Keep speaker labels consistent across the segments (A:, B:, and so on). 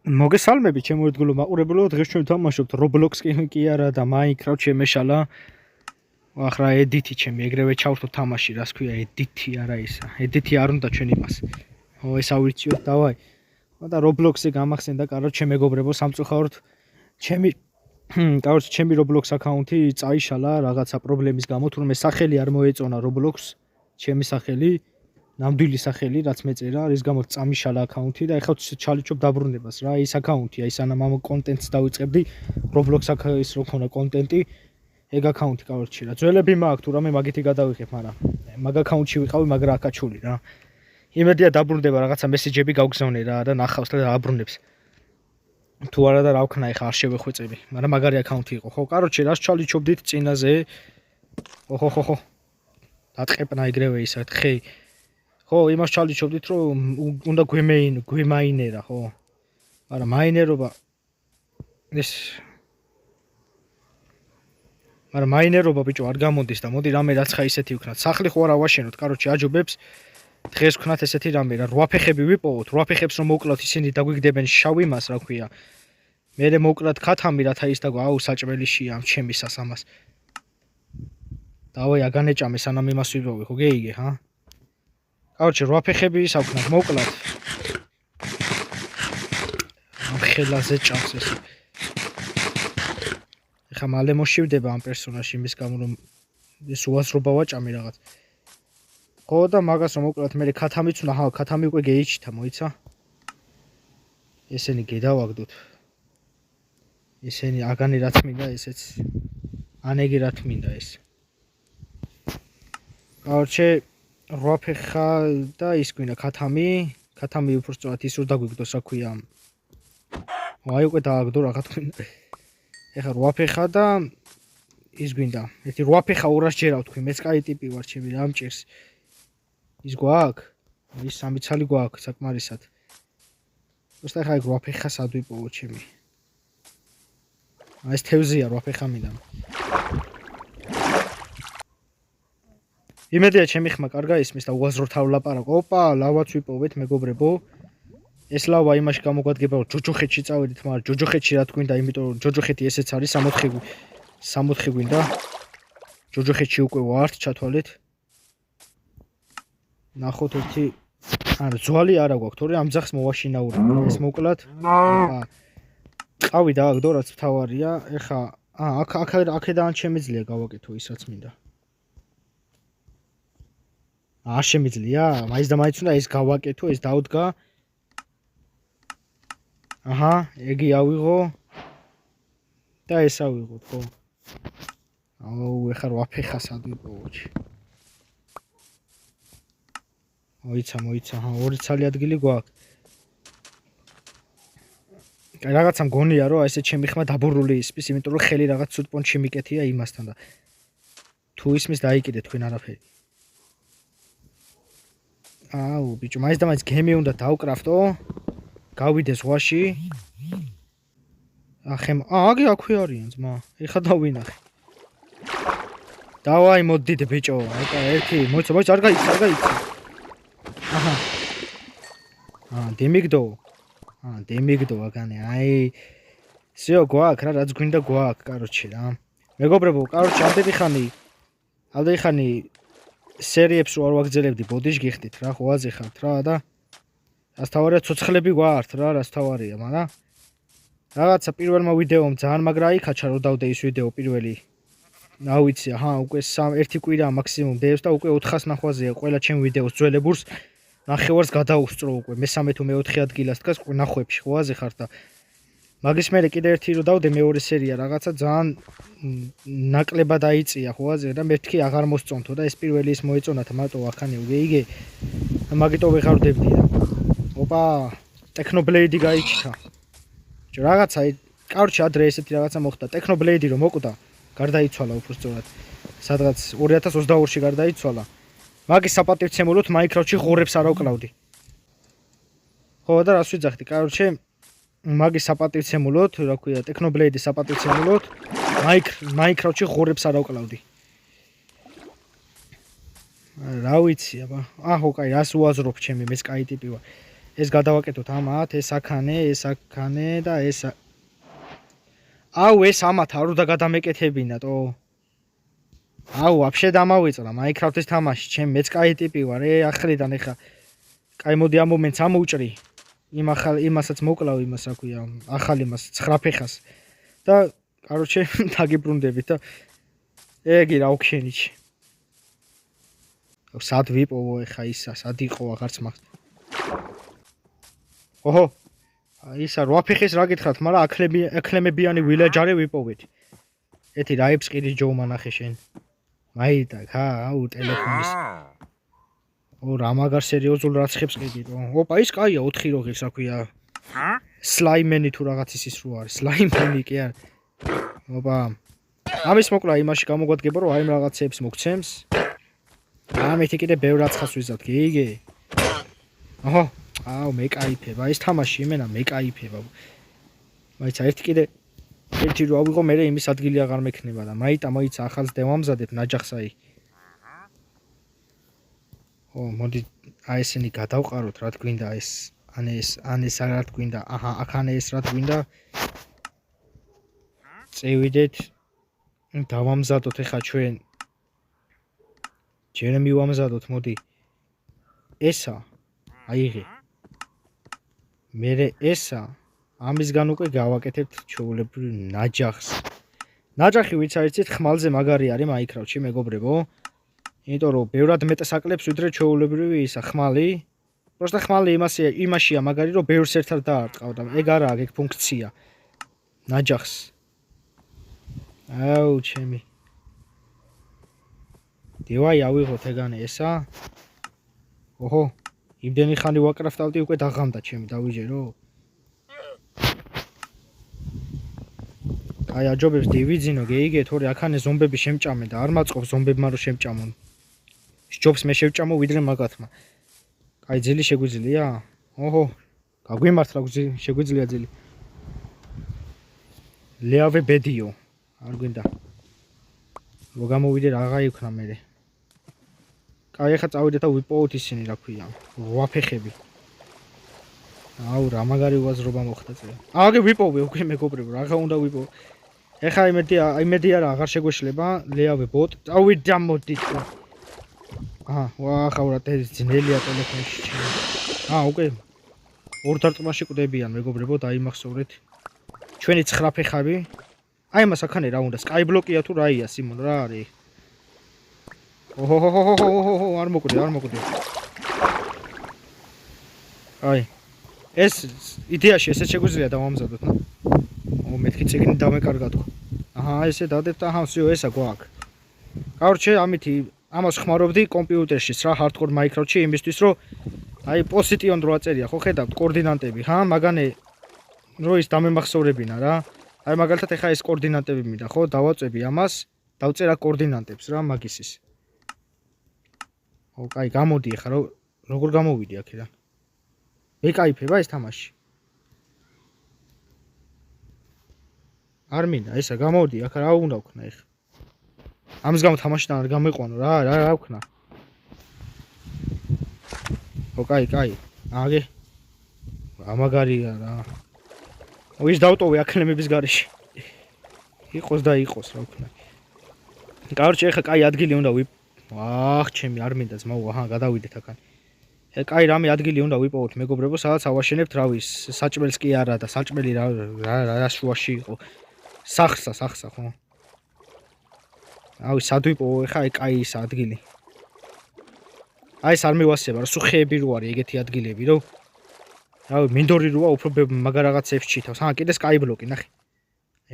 A: მოგესალმებით ჩემო ერთგულო მაყურებელო, დღეს ჩვენ ვთამაშობთ Roblox კი არა და Minecraft შემეშალა. ახლა edit-ი ჩემი ეგრევე ჩავთო თამაში, რას ქვია edit-ი არა ისა. Edit-ი არ უნდა ჩვენ იმას. ეს ავირჩიოთ, დავაი. და Roblox-ი გამახსენდა, კაროჩე მეგობრებო, სამწუხაროდ ჩემი Roblox აკაუნთი წაიშალა რაღაცა პრობლემის გამო, თუმცა სახელი არ მოეწონა Roblox, ჩემი სახელი. ნამდვილი სახელი რაც მეწერა, რის გამოც წამიშალა აკაუნთი და ეხლა ჩალიჩობ დაბრუნებას რა, ის აკაუნთია, ის ანამ ამ კონტენტს დავიწყებდი, Roblox ის რო ქონა კონტენტი, ეგ აკაუნთი კაროჩე რა. ძველები მაქვს, თუ რამე მაგითი გადავიღებ, მაგრამ მაგ აკაუნტში ვიყავი, მაგრამ აკაჩული რა. იმედია დაბრუნდება რაღაცა მესეჯები გავგზავნე რა და ნახავს და დააბრუნებს. თუ არა და რა ვქნა, ეხლა არ შევეხვეწები, მაგრამ მაგარი აკაუნთი იყო. ხო, კაროჩე რას ჩალიჩობდით წინაზე? ხო. დატყეპნა ეგრევე ისეთ ხე ხო, იმას ჩალიჩობდით, რომ უნდა გვემაინერა, ხო? მაგრამ მაინერობა ბიჭო არ გამოდის და მოდი რამე რაცხა ისეთი ვქნათ. სახლი ხო არ ავაშენოთ, კაროჩე აჯობებს. დღეს ვქნათ ესეთი რამე რა, 8 ფეხები ვიპოვოთ, 8 ფეხებს რომ მოკლოთ, ისინი დაგვიგდებენ შავი მას, რა ქვია. მერე მოკლათ ქათამი, რათა ის დაგვა, აუ, საჭმელიშია ამ ჩემი სასამას. დავაი აგანეჭამე სანამ იმას ვიპოვე, ხო გეიგე, ჰა? Короче, 8 ფეხები ისა ვქნათ, მოკლათ. ამ ხელაზე ჭამს ეს. ეხა მალე მოშივდება ამ პერსონაჟში იმის გამო რომ ეს უაზრობა ვაჭამე რაღაც. ხო და მაგას რომ მოკლათ, მე ქათამიც უნდა, ჰა, ქათამი უკვე გეიჩითა, მოიცა? ესენი გედავაგდოთ. ესენი აგანი რაც მინდა, ესეც ანეგი რაც მინდა ეს. Короче 8 ფეხა და ის გვინდა ქათამი უბრალოდ ის რო დაგვიგდოს, რა ქვია. აი უკვე დააგდო რაღაც გვინდა. ეხლა 8 ფეხა და ის გვინდა. ერთი 8 ფეხა 200 ჯერავ თქვი, მეც კაი ტიპი ვარ, ჩემი რა მჭირს. ის გვაქვს? ის სამი ცალი გვაქვს საკმარისად. უბრალოდ ეხლა 8 ფეხა სად ვიპოვო ჩემი. აი ეს თევზია 8 ფეხა მინდა. იმედია ჩემი ხმა კარგა ისმის და უაზრობთ ვლაპარაკ. ოპა, ლავაც ვიპოვეთ მეგობრებო. ეს ლავა იმაში გამოგვადგება რომ ჯოჯოხეთში წავედით, მაგრამ ჯოჯოხეთში რა თქვინდა, იმიტომ რომ ჯოჯოხეთი ესეც არის 60 გვინდა. ჯოჯოხეთში უკვე ვართ, ჩათვალეთ. ნახოთ ერთი არა, ძვალი არა გვაქვს, თორე ამ ძახს მოვაშინაურებ. ეს მოკლათ. ყავი დააგდო, რაც მთავარია. ეხა აქედან შემიძლია გავაკეთო ის რაც მინდა. არ შემიძლია? მაინც და მაინც უნდა ეს გავაკეთო, ეს დავდგა. აჰა, ეგი ავიღო. და ეს ავიღოთ, ხო? აუ, ეხლა 8 ფეხა სად ვიპოვოჩი. მოიცა, აჰა, 2 ცალი ადგილი გვაქვს. კაი, რაღაცა მგონია, რომ ესე ჩემი ხმა დაბურული ისმის, იმიტომ რომ ხელი რაღაც ცუდ პონჩი მიკეთია იმასთან და თუ ისმის დაიკიდე თქვენ არაფერი. აუ, ბიჭო, მაინც და მაინც გემი უნდა დავკრაფტო. გავიდე ზღვაში. აგი აქვე არიან ძმა. ეხლა დავინახე. დავაი მოდით ბიჭო. აკა ერთი, მოიცა, არ გაიქცა. აჰა. დემიგდო აგანე. აი. всё, გვაქვს რა, რაც გვინდა გვაქვს, კაროჩე რა. მეგობრებო, კაროჩე, ამდენი ხანი სერიებს რო არ ვაგრძელებდი, ბოდიშ გიხდით რა, ხო აზიხართ რა და რას თავარია ცოცხლები გვაართ რა, რას თავარია, მაგრამ რაღაცა პირველმა ვიდეომ ძალიან მაგრა იქაჩა რო დავდე ის ვიდეო პირველი. რა ვიცი, აჰა, უკვე 1 კვირა მაქსიმუმ დევს და უკვე 400 ნახვაზეა ყველა ჩემ ვიდეოს ძველებურს. ნახევარს გადაუსწრო უკვე, მე-3 თუ მე-4 ადგილას დგას უკვე ნახვებში, ხო აზიხართ და მაგის მერე კიდე ერთი რო დავდე მეორე სერია რაღაცა ძალიან ნაკლებად დაიწია, ხო აზიხართ და მეთქი აღარ მოსწონთო და ეს პირველი ის მოეწონათ მარტო ახანე უგეიგე. მაგიტო ვეღარდებდი რა. ოპა, ტექნობლეიდი გაიჩიტა. რაღაცა, კაროჩე ადრე ესეთი რაღაცა მოხდა. ტექნობლეიდი რომ მოკვდა, გარდაიცვალა უბრალოდ. სადღაც 2022-ში გარდაიცვალა. მაგის საპატივცემულოდ Minecraft-ში ღორებს არ ავკლავდი. ხო და რას ვიძახდი, კაროჩე მაგის საპატივცემულოდ, რა ქვია, ტექნობლეიდის საპატივცემულოდ Minecraft-ში ღორებს არ ავკლავდი. რა ვიცი, აბა. აჰო, კაი, რას უაზრობ ჩემი, მეც კაი ტიპი ვარ. ეს გადავაკეთოთ ამათ, ეს აქანე და ეს აუ ეს ამათ არ უნდა გადამეკეთებინატო. აუ ვაფშე დამავიწრა Minecraft-ის თამაში, ჩემ მეც კაი ტიპი ვარ, ახლიდან ეხა. კაი მოდი ამ მომენტს ამოუჭრი. იმასაც მოკლავ იმას რა ქვია, ახალი მას 9 ფეხას. და короче დაგიბრუნდებით და ეგი რა ოქშენიჩი. სად ვიპოვო ეხა ისა, სად იყო აღარც მაგ. ოჰო. ისა 8 ფეხის რა გითხრათ, მაგრამ აკლემებიანი ვილეჯარი ვიპოვეთ. ეთი რაებს ყიდის ჯოუმა ნახე შენ. მაიტა, აუ ტელეფონის. რა მაგარ სერიოზულ რაცხებს ყიდით. ოპა ის კაია 4 როღილს რა ქვია. სლაიმენი თუ რაღაც ის რო არის, სლაიმენი კი არა. ოპა. ამის მოკლა იმაში გამოგვადგება რომ აი რაღაცებს მოგცემს. ამეთი კიდე ბევრ რაცხას ვიზავთ, გიგე. ოჰო, აუ მე кайფება, ეს თამაში იმენა მე кайფება. მაიცა ერთი რო ავიღო მე იმის ადგილი აღარ მექნება და მაიცა ახალს დევამზადებ ნაჯახსაი. მოდი აი ესენი გადავყაროთ რა თქინდა ეს ან ეს რა თქინდა აჰა აქანე ეს რა თქინდა წევიდეთ დავამზადოთ ეხა ჩვენ ჯერ მივამზადოთ მოდი ესა აიღე მე ესა ამისგან უკვე გავაკეთებთ ჩვეულებრივ ნაჯახს ნაჯახი ვიც აიცით ხმალზე მაგარი არის Minecraft-ში მეგობრებო იმიტომ რომ ბევრად მეტს აკლებს ვიდრე ჩვეულებრივი ისა ხმალი просто ხმალი იმაშია მაგარი რომ ბევრს ერთად დაარტყავ და ეგ არა აქ ფუნქცია ნაჯახს აუ ჩემი დევაი ავიღოთ ეგანე ესა ოჰო იმდენი ხანი ვაკრაფტავდი უკვე დაღამდა ჩემი დავიჯერო აი აჯობებს დივიძინო გეიგე თორე აქანე ზომბები შემჭამენ და არ მაწყობს ზომბებმა რომ შემჭამონ ჯობს მე შევჭამო ვიდრე მაგათმა აი ძილი შეგვიძლია ოჰო გაგვიმართლა შეგვიძლია ძილი ლეავე ბედიო არ გვინდა რო გამოვიდე რაღა იქნა მე კაი ახლა წავიდეთ და ვიპოვოთ ისინი რა ქვია 8 ფეხები აუ რა მაგარი უაზრობა მოხდა წე აგე ვიპოვე უკვე მეგობრებო რაღა უნდა ვიპოვო ეხა იმედი არა აღარ შეგვეშლება ლეავე ბოტ წავიდე ამოდით აჰა ვახავრად ეს ძნელია ტელეფონში უკვე ორ დარტყმაში კვდებიან მეგობრებო დაიმახსოვრეთ ჩვენი 9 ფეხები აი მას აქანე რა უნდა სკაიბლოკია თუ რაია სიმონ რა არის ოჰოჰოჰოჰოჰო არ მოკვდი აი ეს იდეაში ესეც შეგვიძლია დავამზადოთ ნა მეთქი წიგნი დამეკარგათ აჰა ესე დადეთ და აჰა всё ესა გვაქვს короче ამითი ამას ხმარობდი კომპიუტერში რა hardcore Minecraft-ში იმისთვის რომ აი პოზიტიონ რო აწერია ხო ხედავთ კოორდინატები ხა მაგანე რო ის დამემახსოვრებინა რა აი მაგალითად ეხა ეს კოორდინატები მინდა ხო დავაწვევი ამას დავწერა კოორდინატებს რა მაგისის ო კაი გამოდი ეხა როგორ გამოვიდი აქედან მე кайფება ეს თამაში არ მინდა ესა გამოდი აქ რა უნდა ვქნა ეხა ამის გამო თამაშიდან არ გამიყვანო რა ვქნა ო კაი აგე ამაგარია რა ის დავტოვე აკლემების გარეშე იყოს და იყოს რა ვქნა короче ეხა კაი ადგილი უნდა აх ჩემი არ მინდა ძმაო აჰა გადავიდეთ აქან კაი რამე ადგილი უნდა ვიპოვოთ მეგობრებო სადაც ავაშენებთ რავის საჭმელს კი არა და საჭმელი რა შუაში იყო სახსა ხო აი სად ვიპოვო ეხა კაი ის ადგილი აი ეს არ მივასება რა სუხეები რო არის ეგეთი ადგილები რო რავი მინდორი როა უფრო მაგარ რაღაცებს ჩითავს კიდე სკაიბლოკი ნახე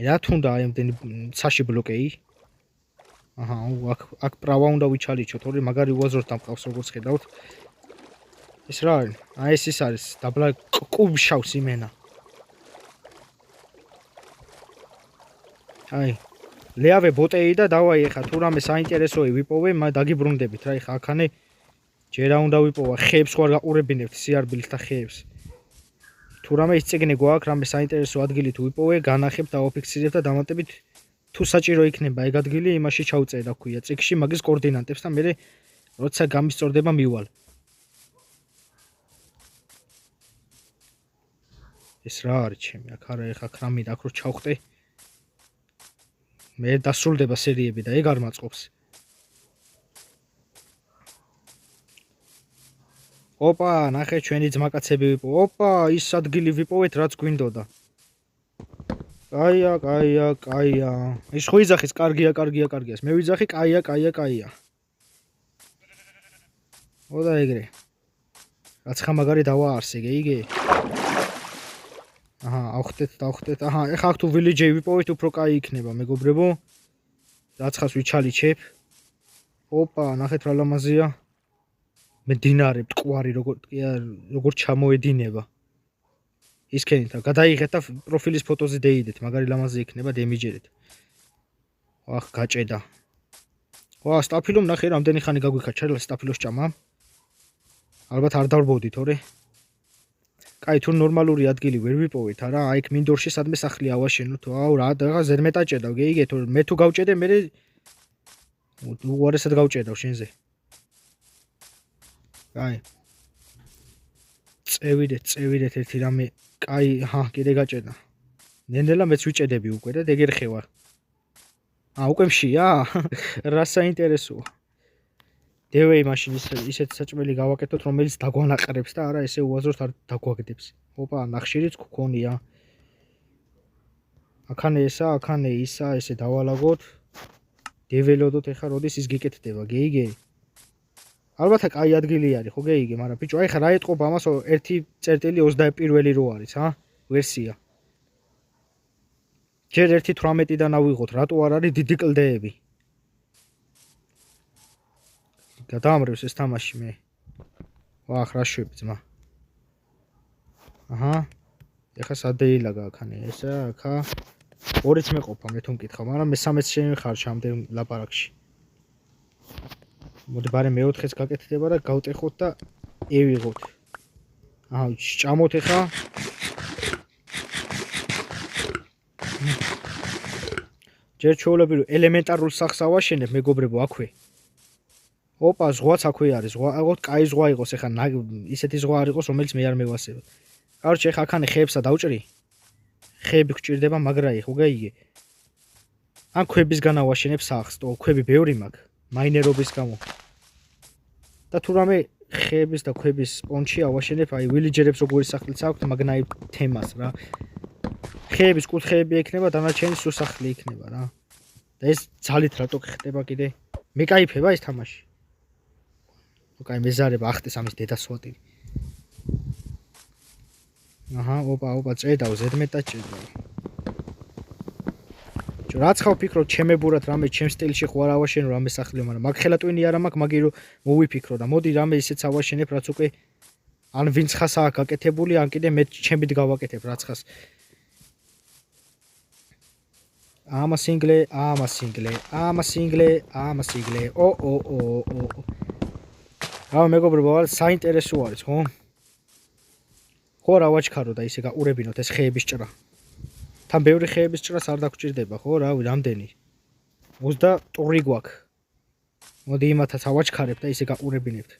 A: რა თუნდა აი ამდენი ცაში ბლოკეი აჰა აქ პრავა უნდა ვიჩალიჩო თორე მაგარი უაზროდ დამყავს როგორც ხედავთ ეს რა არის აი ეს არის დაბლა კუბშავს იმენა აი ლეავე ბოტეი და დავაი ეხა თუ რამე საინტერესოი ვიპოვე დაგიბრუნდებით რა ეხა აქანე ჯერა უნდა ვიპოვა ხეებს ხوار გაყურებინებთ სიარბილს და ხეებს თუ რამე ის წიგნი გვაქვს რამე საინტერესო ადგილი თუ ვიპოვე განახებ და ოფიქსირებ და დამატებით თუ საჭირო იქნება ეგ ადგილი იმაში ჩავწერ რა ქვია წიგში მაგის კოორდინატებს და მე როცა გამისწორდება მივალ ეს რა არის ჩემი აქ არა ეხა კრამი და აქ რო ჩავხტე მე დასრულდება სერიები და ეგ არ მაწყობს ოპა ნახე ჩვენი ძმაკაცები ვიპო ოპა ის ადგილი ვიპოვეთ რაც გვინდოდა კაია ის ხო იძახის კარგია მე ვიძახი კაია ოდა ეგრე რაც ხამაგარი დავაარსე გეიგე აჰა ავხტეთ აჰა ეხა აქ თუ village-ი ვიპოვეთ უფრო კაი იქნება მეგობრებო რაცხას ვიჩალიჩებ ოპა ნახეთ რა ლამაზია მე დინარე მტკვარი როგორ ჩამოედინება ისქენით გადაიღეთ და პროფილის ფოტოზე დეიდეთ მაგარი ლამაზი იქნება დემიჯერეთ ვახ გაჭედა ვა სტაფილო ნახე რამდენი ხანი გაგვიქაჩა სტაფილოს ჭამა ალბათ არ დავბოდით ორე კაი თუ ნორმალური ადგილი ვერ ვიპოვეთ არა აი იქ მინდორში სადმე სახლი ავაშენოთ აუ რა დაღა ზერმეტაჭედავ გეიგეთ მე თუ გავჭედე მე უარესად გავჭედავ შენზე კაი წევიდეთ ერთი რამე კაი ჰა კიდე გაჭედა ნენდელა მეც ვიჭედები უკვე და დეგერხე ვარ უკვე მშია რა საინტერესოა დევეი მაშინ ისეთ საჭმელი გავაკეთოთ რომელიც დაგვანაყრებს და არა ესე უაზროდ არ დაგვაგდებს ოპა ნახშირიც გქონია აქანე ისა ესე დავალაგოთ დეველოდოთ ეხა როდის ის გიკეთდება გეიგე ალბათ კაი ადგილი არის ხო გეიგე მაგრამ ბიჭო აი ხა რა ეთყობა ამას 1.21 რო არის ჰა ვერსია ჯერ 1.18-დან ავიღოთ რატო არ არის დიდი კლდეები გადაამრევს ეს თამაში მე ვახ რა შვები ძმა აჰა ეხა სადეილაგა აქანე ესა აქა ორიც მეყოფა მე თუ მკითხავ მაგრამ მე-13 შენ ხარ ჩამდე ლაპარაკში მოდი ბარე მე-4-ს გაკეთდება და გავტეხოთ და ევიღოთ აჰა ჭამოთ ეხა ჯერ ჩაოლები ელემენტარულ სახს ავაშენებ მეგობრებო აქვე ოპა ზღვაც აქვე არის ზღვა აგოთ კაი ზღვა იყოს ეხა ისეთი ზღვა არ იყოს რომელიც მე არ მევასებებ კაროჩე ეხა აქანე ხეებსა დავჭრი ხეები გჭირდება მაგრა ხო გაიგე ან ქვებისგან ავაშენებ სახს თო ქვები ბევრი მაქვს მაინერობის გამო და თუ რამე ხეების და ქვების სპონჩი ავაშენებ აი ვილიჯერებს როგორი სახლიც აქვთ მაგნაი თემას რა ხეების კუთხეები ექნება დანარჩენი სუსახლი იქნება რა და ეს ძალით რატო ხდება კიდე მე кайფება ეს თამაში კაი მეზარება ახტეს ამის დედასვატი აჰა ოპა წედავ ზედმეტად წედავ რაც ხავ ფიქრობ ჩემებურად რამე ჩემ სტილში ხო არ ავაშენო რამე სახლიო მაგრამ მაგ ხელატვინი არა მაქვს მაგი რომ მოვიფიქრო და მოდი რამე ისეც ავაშენებ რაც უკვე ან ვინც ხასაა გაკეთებული ან კიდე მე ჩემით გავაკეთებ რაც ხას ამა სინგლე ო რა მეგობრებო საინტერესო არის ხო ხო რა ვაჩქარო და ისე გაყურებინოთ ეს ხეების ჭრა თან ბევრი ხეების ჭრას არ დაგჭირდება ხო რავი რამდენი 20 ტური გვაქვს მოდი იმათაც ავაჩქარებ და ისე გაყურებინებთ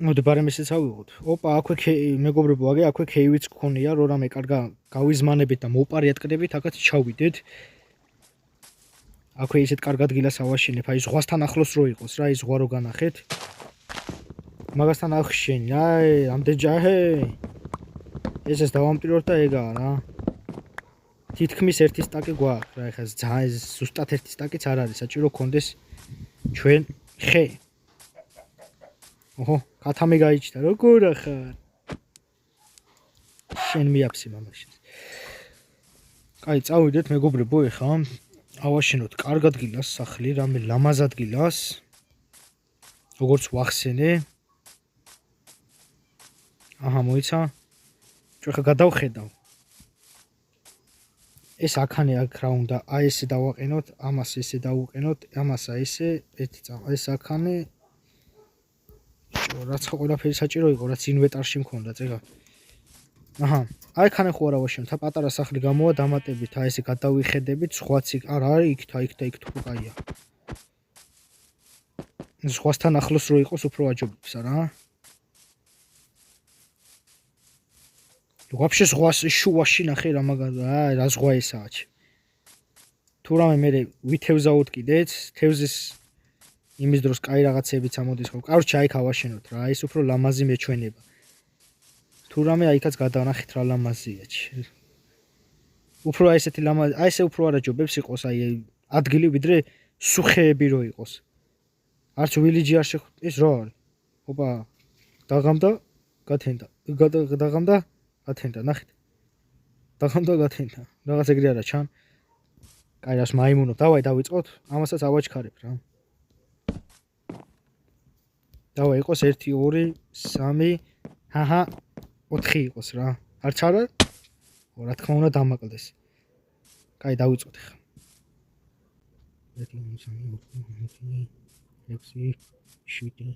A: მოდი ბარემ ისეც ავიღოთ ოპა აქვე მეგობრებო აგე აქვე ქეივიც გქონია რო რამე კარგა გავიზმანებით და მოპარიატკდებით აქაც ჩავიდეთ აქვე ისეთ კარგ ადგილას ავაშენებ აი ზღვასთან ახლოს რო იყოს რა ის ზღვა რო განახეთ მაგასთან ახშენი აი ამდენჯაჰე ესეც დავამტიროთ და ეგაა რა თითქმის ერთი სტაკი გვაქვს რა ეხა ზუსტად ერთი სტაკიც არ არის საჭირო გქონდეს ჩვენ ხე ოჰო კათამი გაიჩნდა როგორ ახარ შენ მიაფსი მამაშენს კაი წავიდეთ მეგობრებო ეხა ავაშენოთ კარგ ადგილას სახლი, რამე ლამაზ ადგილას. როგორც ვახსენე. აჰა, მოიცა. ჩვენ ხა გადავხედავ. ეს აქანე აქ რა უნდა, აი ესე დავაყენოთ, ამას ესე დავუყენოთ, ამას აი ესე, ეს აქანე რაც ხო ყველაფერი საჭირო იყო, რაც ინვენტარში მქონდა, წეგა. აჰა, აი ხანე ხო არა ვაშენოთ, პატარა სახლი გამოვა დამატებით, აი ესე გადავიხედებით, სხვაც არა არის იქ თუ კაია. სხვასთან ახლოს რო იყოს უფრო აჯობებს რა. Вообще შუაში ნახე რა მაგარი, რა ზღვა ესაა. თუ რამე მე ვითევზაოთ კიდეც, თევზის იმის დროს კაი რაღაცებიც ამოდის ხო. კაროჩე აი ქავაშენოთ რა, ის უფრო ლამაზი მეჩვენება. თუ რამე აიქაც გადავნახეთ რა ლამაზია. უფრო აი ესეთი ლამაზი, აი ესე უფრო არაჯობებს იყოს აი ადგილი ვიდრე სუხეები რო იყოს. არც ვილიჯი არ შეხვდით, ეს რა არის? ოპა, დაღამდა, გათენდა. დაღამდა გათენდა, ნახეთ. დაღამდა გათენდა. რაღაც ეგრე არა ჩან. კაი, რას მაიმუნო, დავაი დავიწყოთ. ამასაც ავაჩქარებ რა. დავაი იყოს 1 2 3 ჰაჰა 4 იყოს რა. არც არა? რა თქმა უნდა დამაკლდეს. კაი, დავიწყოთ ხა. 1 2 3 4 7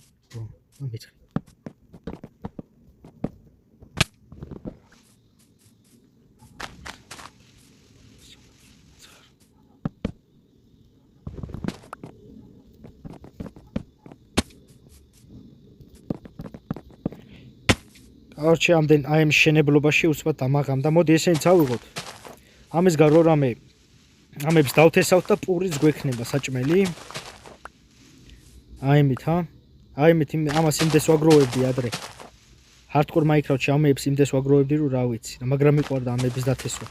A: 8 Არჩი ამდენ აი ამ შენებლობაში უცბად დამაღამდა. მოდი ესენიც ავიღოთ. ამის გარო რამე ამებს დავთესავთ და პურიც გვექნება საჭმელი. აიმით ჰა? აიმით ამას იმდეს ვაგროვებდი ადრე. ჰარდკორ მაინკრაფტში ამებს იმდეს ვაგროვებდი რომ რა ვიცი. მაგრამ მიყვარდა ამების დათესვა.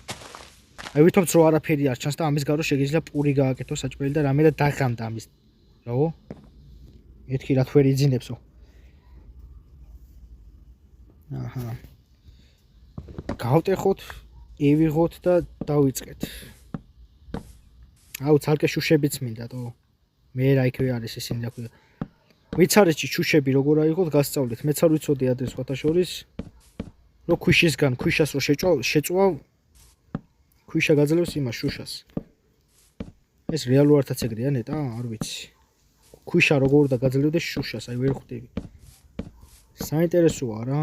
A: აი ვითომც რო არაფერი არ ჩანს და ამის გარო შეგიძლია პური გააკეთო საჭმელი და რამე და დაღამდა ამის. რაო? მეთქი რა თვერი იძინებსო. აჰა. გავტეხოთ, ევიღოთ და დავიწყეთ. აუ ცალკე შუშებიც მინდა თო. მე რა იქ არის ისინი რა ქვია. ვიცარეთში შუშები როგორ აიღოთ გასწავლეთ. მეც არ ვიცოდი ადრე სხვათა შორის. რო ქვიშისგან ქვიშას რო შეწვავ ქვიშა გაძლევს იმას შუშას. ეს რეალურადაც ეგრეა ნეტა, არ ვიცი. ქვიშა როგორ და გაძლევდეს შუშას, აი ვერ ხვდები. საინტერესოა რა.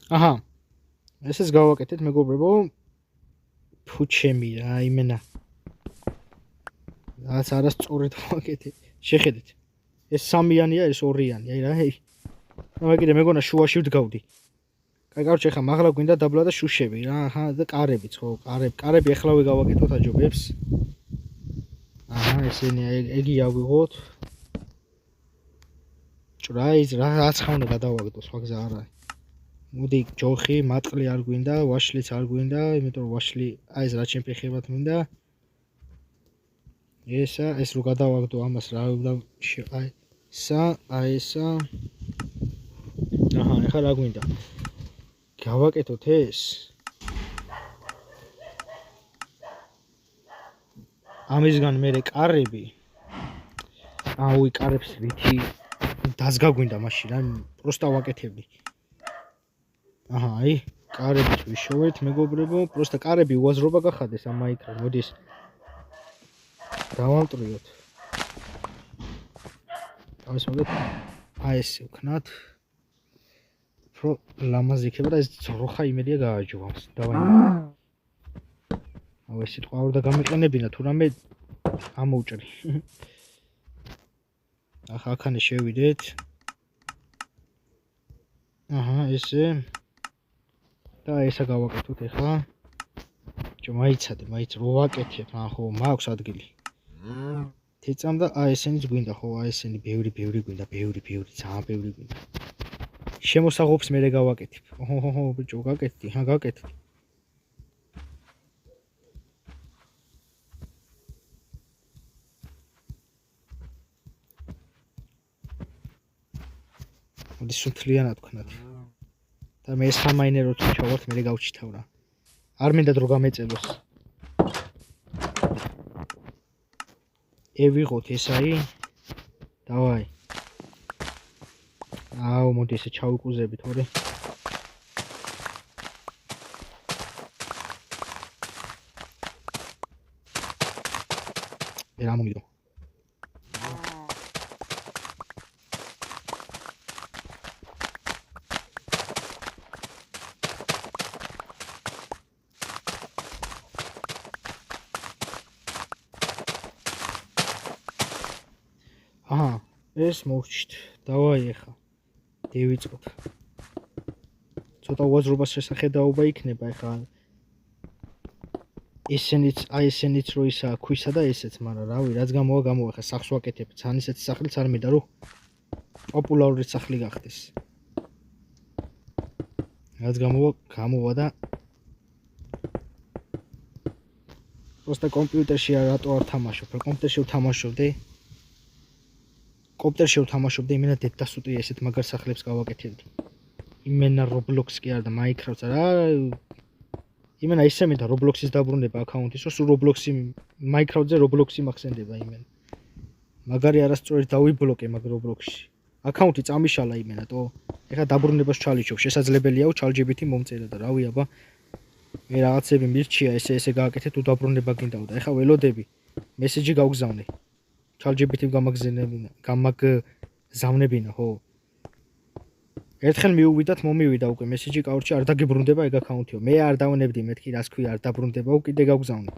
A: აჰა. ესეც გავაკეთეთ მეგობრებო. ფუჩემი რა იმენა. რაც არასწორად ვაკეთე. შეხედეთ. ეს 3-იანია, ეს 2-იანი. აი რა, აი. მე კიდე მეგონა შუაში ვდგავდი. კაი, კაროჩე ხა მაღლა გვინდა დაბლა და შუშები რა. აჰა, და კარებიც ხო, კარები ახლავე გავაკეთოთ აჯობებს. აჰა, ესენი ეგი ავიღოთ. ჭრაიზ რა ცხაუნე გადავაგდო, სხვა გზა არ არის. მოდი ჯოხი, მატყლი არ გვინდა, ვაშლიც არ გვინდა, იმიტომ რომ ვაშლი აი ეს რა ჩემფეხებად მინდა. ეს რო გადავაგდო ამას რა უნდა აი ესა. აჰა, ეხლა რა გვინდა? გავაკეთოთ ეს. ამისგან მერე კარები. აუი, კარებს ვითი დაზგა გვინდა მაშინ რა, პროსტა ვაკეთებდი. აჰა, აი, კარებიც ვიშოვეთ, მეგობრებო, პროსტა კარები უაზრობა გახადეს ამ მაიკრა, მოდი ეს დავამტრიოთ. ამას მოგეთ, აი ესე ვქნათ. უფრო ლამაზი იქნება და ეს ძროხა იმედია გააჯო ამას. დავაი. აუ ეს სიტყვა არ და გამიყენებინა, თუ რამე ამოუჭრი. ახლა აქანე შევიდეთ. აჰა, ესე. და ესა გავაკეთოთ ახლა. მაიცადე, რო ვაკეთებ, ხო, მაქვს ადგილი. თეწამ და ესენიც გვინდა, ხო, ესენი ბევრი გვინდა, ბევრი, ძალიან ბევრი გვინდა. შემოსაღობს მე გავაკეთებ. ოჰო, ბიჭო, გაკეთდი, გაკეთდი. მოდი სუნთლიანად ვქნათ. და მე ეს სამაინერო თუ ჩავართ, მე გავჩითავ რა. არ მინდა დრო გამეწელოს. ევიღოთ ესაი. დავაი. აუ, მოდი ესე ჩავიკუზებით, ორი. რა მომიდო. აჰა, ეს მოვჭით. დავაი ახლა. დევიწყოთ. ცოტა უაზრობას შესახედაობა იქნება ახლა. ესენიც რო ისა ქვისა და ესეც, მაგრამ რავი, რაც გამოვა ახლა სახლს ვაკეთებ. ძალიან ისეთი სახლიც არ მინდა რომ პოპულარული სახლი გახდეს. რაც გამოვა და просто კომპიუტერში რატო არ თამაშობ? კომპიუტერში ვთამაშობდი. კომპიუტერში ვთამაშობდი, იმენა დედასუტი ესეთ მაგარ სახლებს გავაკეთებდი. იმენა Roblox კი არა და Minecraft-ს არა. იმენა ისე მინდა Roblox-ის დაბრუნება აკაუნტის, რომ სულ Roblox-ი Minecraft-ზე Roblox-ი მახსენდება იმენა. მაგარი არასწორი დავიბლოკე მაგ Roblox-ში. აკაუნტი წამიშალა იმენა, თო. ეხლა დაბრუნებას ჩალიჩობ, შესაძლებელიაო ChatGPT მომწერა და რავი აბა. მე რაღაცები მირჩია, ესე გააკეთე თუ დაბრუნება გინდაოდა. ეხლა ველოდები. მესეჯი გავგზავნე. ChatGPT გამაგზავნებინა, ხო. ერთხელ მიუვიდათ, მომივიდა უკვე მესეჯი კაურჩი არ დაგიბრუნდება ეგ აკაუნტიო. მე არ დავნებდი, მეთქი რას ქვია, არ დაბრუნდება, უკიდე გავგზავნე.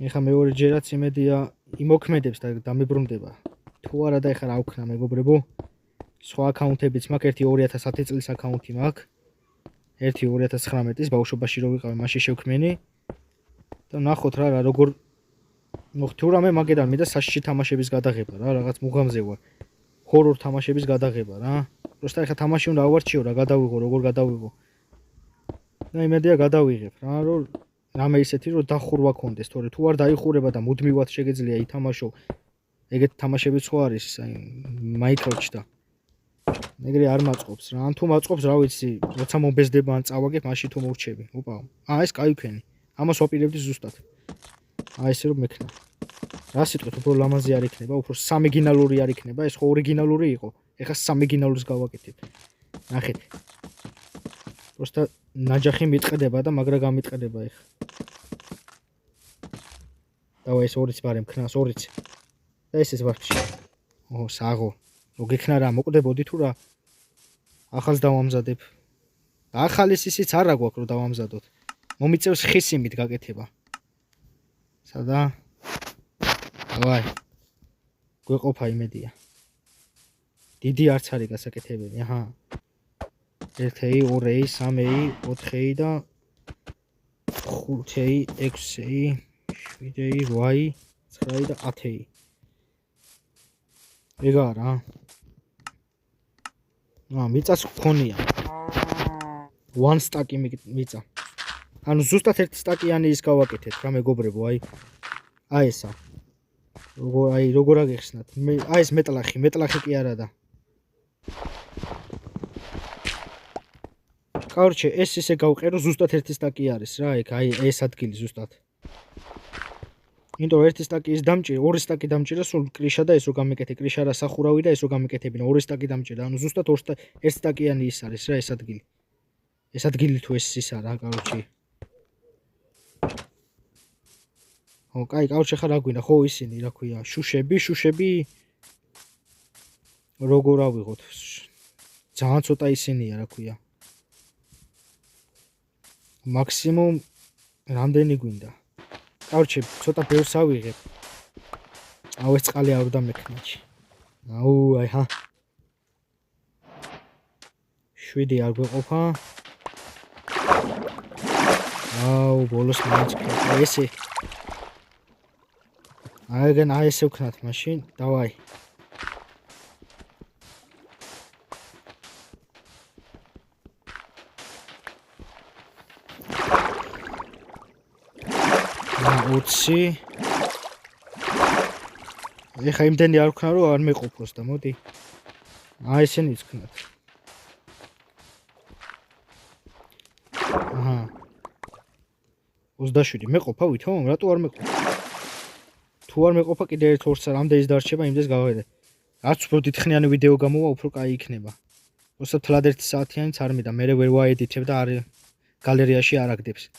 A: ეხლა მეორე ჯერაც იმედია იმოქმედებს და დამიბრუნდება. თუ არა და ეხლა რა ვქნა მეგობრებო? სხვა აკაუნტებიც მაქვს, ერთი 2010 წლის აკაუნტი მაქვს. ერთი 2019-ის ბავშვობაში რო ვიყავი, მაშინ შევქმენი. და ნახოთ რა როგორ თუ რამე მაგედან მინდა საშიში თამაშების გადაღება რა, რაღაც მუღამზე ვარ. ჰორორ თამაშების გადაღება რა. просто ეხლა თამაში უნდა ავარჩიო რა, გადავიღო, როგორ გადავიღო. და იმედია გადავიღებ რა, რომ რამე ისეთი რომ დახურვა კონდეს, თორე თუ არ დაიხურება და მუდმივად შეგეძლია ითამაშო. ეგეთ თამაშებიც ხო არის, აი Minecraft-ში და ეგრე არ მაწყობს რა. ან თუ მაწყობს, რა ვიცი, როცა მომბეზდება ან წავაგებ, მაშინ თუ მოვრჩები. ოპა, ეს კაი ვქენი. ამას ვაპირებდი ზუსტად. ესე რომ მექნა. რა სიტყვით, უფრო ლამაზი არ იქნება, უფრო სამეგინალური არ იქნება, ეს ხო ორიგინალური იყო. ეხლა სამეგინალურს გავაკეთებ. ნახეთ. просто ნაჯახი მიტყდება და მაგრა გამიტყდება ეხლა. დავა ეს ორიც ბარემ ქნას, ორიც. და ესეც ვარჩი. საღო. რო გექნა რა, მოკვდებოდი თუ რა. ახალს დავამზადებ. ახალის ისიც არა გვაქვს რომ დავამზადოთ. მომიწევს ხისიმით გაკეთება. სადა? დავაი. გვეყოფა იმედია. დიდი არც არის გასაკეთებელი, აჰა. 1-ი, 2-ი, 3-ი, 4-ი და 5-ი, 6-ი, 7-ი, 8-ი, 9-ი და 10-ი. ეგა რა. მიწას გქონია. 1 სტაკი მიწა. ანუ ზუსტად 1 სტაკიანი ის გავაკეთეთ რა მეგობრებო, აი ესა. როგორ აგეხსნათ? ეს მეტლახი კი არა და. კაურჩე, ეს ისე გავყერო ზუსტად 1 სტაკი არის რა, აი ეს ადგილი ზუსტად. იმიტომ 1 სტაკი ის დამჭირე, 2 სტაკი დამჭირე, სულ კრიშა და ეს რო გამეკეთე, კრიშა რა სახურავი და ეს რო გამეკეთებინა, 2 სტაკი დამჭირე. ანუ ზუსტად 1 სტაკიანი ის არის რა, ეს ადგილი. ეს ადგილი თუ ეს ის არა, კაურჩი. ო, კაი, კაუჩი ხარ რა გვინდა, ხო ისინი, რა ქვია, შუშები. როგორ ავიღოთ? ძალიან ცოტა ისინია, რა ქვია. მაქსიმუმ რამდენი გვინდა? Короче, ცოტა ბევრს ავიღებ. აუ ეს წყალი არ დამექნიჩი. აუ აი ჰა. 7 არ გვეყოფა. აუ ბოლოს მაინც აი ესე. აიგენ აი ესე ვქნათ მაშინ. დავაი. უცი ეხა იმდენი არ ვქნა რომ არ მეყოფოს და მოდი აი ესენი ვქნათ აჰა 27 მეყოფა ვითომ რატო არ მეყოფა თუ არ მეყოფა კიდე ერთ ორს რამდენი დარჩება იმდეს გავაიდე რაც უფრო დიდხნიანი ვიდეო გამოვა უფრო კაი იქნება უბრალოდ თლად 1 საათიანიც არ მინდა მე ვერ ვაედიტებ და არ გალერეაში არ აგდებს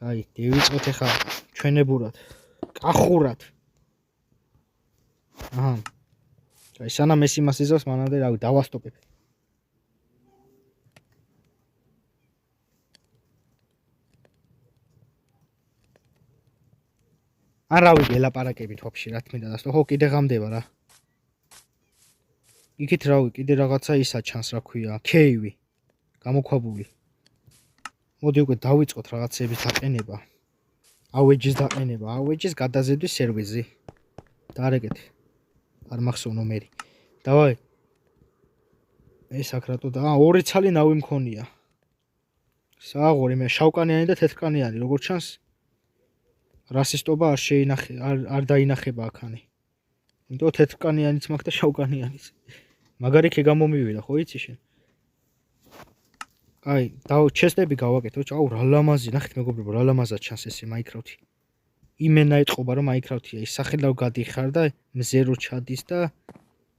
A: აი, დავიწყოთ ახლა ჩვენებურად, კახურად. აჰა. აი, სანამ ეს იმას იზავს, მანამდე რავი, დავასტოპებ. არ რავი, ელაპარაკებით ვაფშე, რა თქმა უნდა, ხო, კიდე ღამდება რა. იქით რავი, კიდე რაღაცა ისა ჩანს, რა ქვია, კეივი. გამოქვაბული. მოდი უკვე დავიწყოთ რაღაცების დაყენება. ავეჯის დაყენება, ავეჯის გადაზიდვის სერვიზი. დარეგეთ. არ მახსოვ ნომერი. დავაი. ეს აქ რატო და 2 ცალი ნავი მქონია. სააღორი მე შავკანიანი და თეთრკანიანი, როგორც ჩანს. რასისტობა არ შეინახე, არ დაინახება აქანი. იმიტომ თეთრკანიანიც მაქვს და შავკანიანიც. მაგარი კი გამომივიდა, ხო იცი შენ? აი, ჩესტები გავაკეთო, აუ რა ლამაზი, ნახეთ მეგობრებო, რა ლამაზად ჩანს ესე Minecraft-ი. იმენა ეთყობა რომ Minecraft-ია, ის სახელავ გადიხარ და მზე რო ჩადის და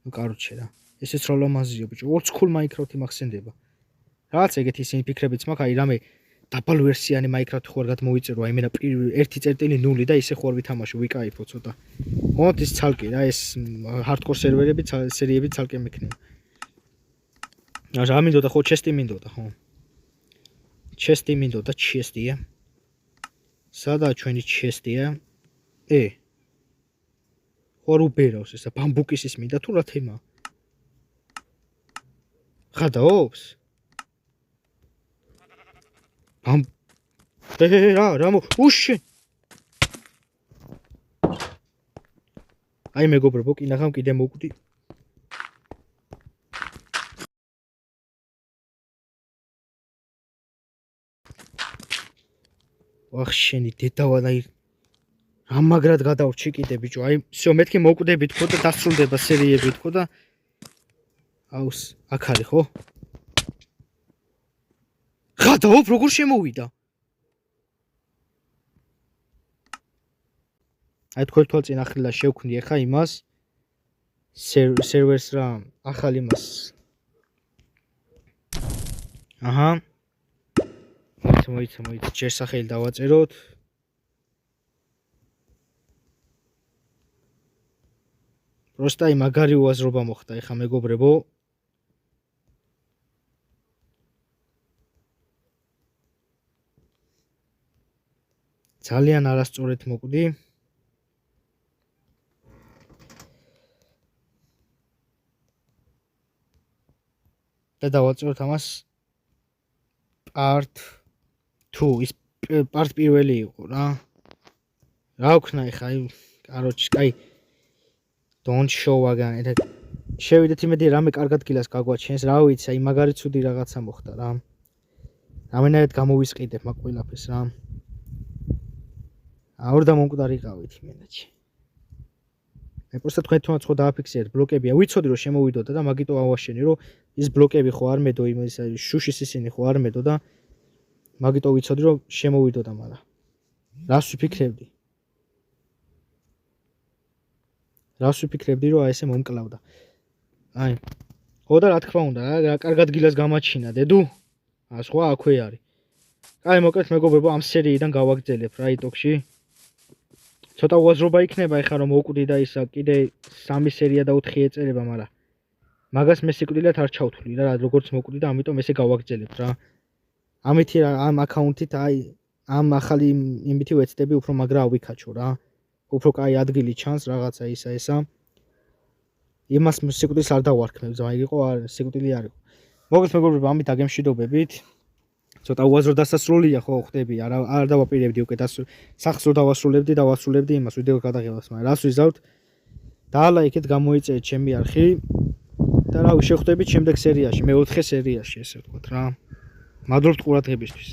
A: ნუ კაროჩე რა. ესეც რა ლამაზია ბიჭო, old-school Minecraft-ი მახსენდება. რაღაც ეგეთი ისინი ფიქრებიც მაქვს, აი რამე დაბალ ვერსიანი Minecraft ხო არ გადმოვიწერო, აი მენა 1.0 და ისე ხო არ ვითამაშო, ვიკაიფო ცოტა. მოდ ის ცალკე რა, ეს hardcore სერვერები, სერიები ცალკე მექნება. რა მინდოდა ხო ჩესტი მინდოდა, ხო? ჩესტი მინდოდა, ჩესტია. სადაა ჩვენი ჩესტია? ხო არ უბერავს ესა, ბამბუკის ის მინდა თუ რა თემა? ხადაობს? რა უშენ აი მეგობრებო კინაღამ კიდე მოკვდი ვახშენი დედავანაი ამაგრად გადავრჩი კიდე ბიჭო აი всё მეთქი მოკვდები თქო და დასრულდება სერიები თქო და აუს აქ არის ხო ხადაობ როგორ შემოვიდა აი თქვენ თვალწინ ახლა შევქმნი ახლა იმას სერვერს რა ახალ იმას აჰა მოიცა ჯერ სახელი დავაწეროთ просто აი მაგარი უაზრობა მოხდა ახლა მეგობრებო ძალიან არასწორად მოკვდი და დავაწეროთ ამას part 2 ის part პირველი იყო რა ვქნა ეხა აი კაროჩი კაი don't show again და შევიდეთ იმედი რამე კარგად გილას გაგვაჩენს რა ვიცი აი მაგარი ცუდი რაღაცა მოხდა რა რამენად გამოვისყიდებ მაგ ყველაფერს რა აურ და მომკვდარიყავით იმენაჩი მე просто თქვენ თვითონაც ხო დააფიქსირეთ ბლოკებია ვიცოდი რომ შემოვიდოდა და მაგიტო ავაშენი რომ ის ბლოკები ხო არ მედო იმის შუშის ისინი ხო არ მედო და მაგიტო ვიცოდი რომ შემოვიდოდა მაგრამ რას ვიფიქრებდი რომ აი ესე მომკლავდა აი ხო და რა თქმა უნდა რა კარგად გილას გამაჩინა დედუ სხვა აქვე არის აი მოკლედ მეგობრებო ამ სერიიდან გავაგრძელებ რა იტოქში ცოტა უაზრობა იქნება ეხლა რომ მოვკვდი და ისა კიდე 3 სერია და 4 ეწერება მაგრამ მაგას მე სიკვდილად არ ჩავთვლი რა როგორც მოვკვდი და ამიტომ ესე გავაგრძელებ რა ამითი რა ამ აკაუნთით აი ამ ახალი იმითი ვეცდები უფრო მაგრა ავიქაჩო რა. უფრო კაი ადგილი ჩანს რაღაცა ისა. იმას სიკვდილს არ დავარქმევ, ზაი იყო, არ სიკვდილი არ იყო. მოგეთ მეგობრებო, ამით აგემშვიდობებით. ცოტა უაზრო დასასრულია ხო ხდები, არ დავაპირებდი უკვე სახს რო დავასრულებდი იმას ვიდეო გადაღებას, მაგრამ რას ვიზავთ? დაალაიქეთ, გამოიწერეთ ჩემი არხი და რავი, შევხვდებით შემდეგ სერიაში, მე-4 სერიაში, ესე ვთქვათ რა. მადლობთ ყურადღებისთვის.